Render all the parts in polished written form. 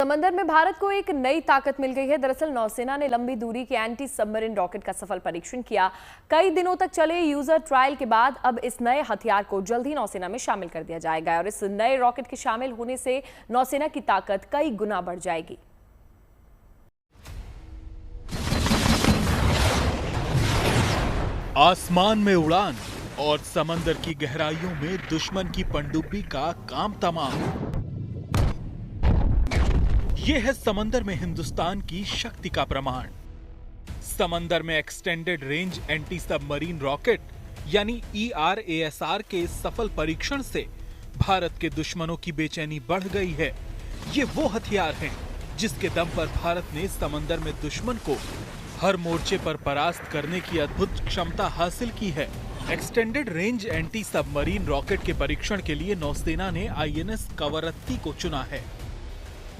समंदर में भारत को एक नई ताकत मिल गई है। दरअसल नौसेना ने लंबी दूरी के एंटी सबमरीन रॉकेट का सफल परीक्षण किया। कई दिनों तक चले यूजर ट्रायल के बाद अब इस नए हथियार को जल्द ही नौसेना में शामिल कर दिया जाएगा और इस नए रॉकेट के शामिल होने से नौसेना की ताकत कई गुना बढ़ जाएगी। आसमान में उड़ान और समंदर की गहराइयों में दुश्मन की पनडुब्बी का काम तमाम। ये है समंदर में हिंदुस्तान की शक्ति का प्रमाण। समंदर में extended range anti submarine rocket यानी ERASR के सफल परीक्षण से भारत के दुश्मनों की बेचैनी बढ़ गई है। ये वो हथियार हैं जिसके दम पर भारत ने समंदर में दुश्मन को हर मोर्चे पर परास्त करने की अद्भुत क्षमता हासिल की है। Extended range anti submarine rocket के परीक्षण के लिए नौसेना ने INS कवरत्ती को चुना है।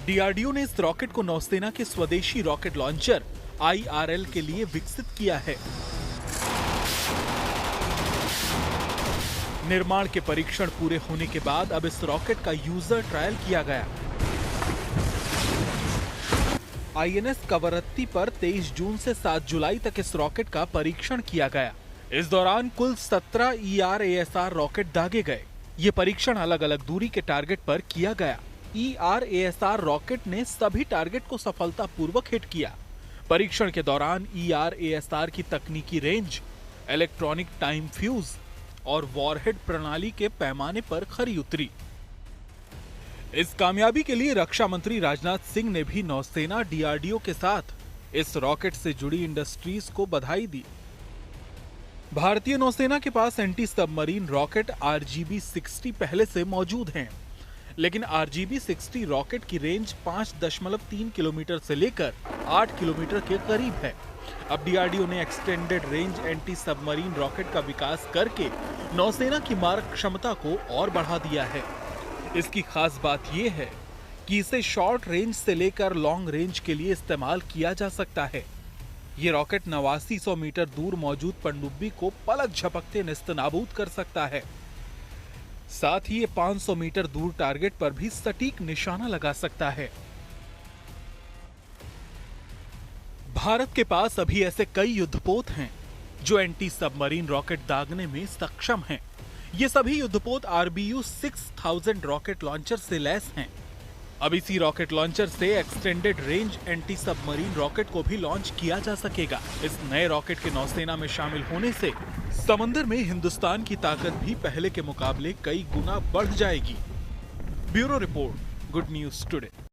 DRDO ने इस रॉकेट को नौसेना के स्वदेशी रॉकेट लॉन्चर IRL के लिए विकसित किया है। निर्माण के परीक्षण पूरे होने के बाद अब इस रॉकेट का यूजर ट्रायल किया गया। INS कवरत्ती पर 23 जून से 7 जुलाई तक इस रॉकेट का परीक्षण किया गया। इस दौरान कुल 17 ERASR रॉकेट दागे गए। ये परीक्षण अलग अलग दूरी के टारगेट पर किया गया। ERASR रॉकेट ने सभी टारगेट को सफलतापूर्वक हिट किया। परीक्षण के दौरान ERASR की तकनीकी रेंज, इलेक्ट्रॉनिक टाइम फ्यूज और वॉरहेड प्रणाली के पैमाने पर खरी उतरी। इस कामयाबी के लिए रक्षा मंत्री राजनाथ सिंह ने भी नौसेना DRDO के साथ इस रॉकेट से जुड़ी इंडस्ट्रीज को बधाई दी। भारतीय नौसेना के पास एंटी सबमरीन रॉकेट RGB-60 पहले से मौजूद हैं, लेकिन RGB-60 रॉकेट की रेंज 5.3 किलोमीटर से लेकर 8 किलोमीटर के करीब है। अब DRDO ने extended range anti submarine rocket का विकास करके नौसेना की मारक क्षमता को और बढ़ा दिया है। इसकी खास बात यह है कि इसे शॉर्ट रेंज से लेकर लॉन्ग रेंज के लिए इस्तेमाल किया जा सकता है। ये रॉकेट 8900 मीटर दूर मौजूद पनडुब्बी को पलक झपकते नेस्तनाबूद कर सकता है। साथ ही ये 500 मीटर दूर टारगेट पर भी सटीक निशाना लगा सकता है। भारत के पास अभी ऐसे कई युद्धपोत हैं जो एंटी सबमरीन रॉकेट दागने में सक्षम हैं। ये सभी युद्धपोत RBU 6000 रॉकेट लॉन्चर से लैस हैं। अब इसी रॉकेट लॉन्चर से extended range anti submarine rocket को भी लॉन्च किया जा सकेगा। इस नए रॉकेट के नौसेना में शामिल होने से समंदर में हिंदुस्तान की ताकत भी पहले के मुकाबले कई गुना बढ़ जाएगी। Bureau report, good news today.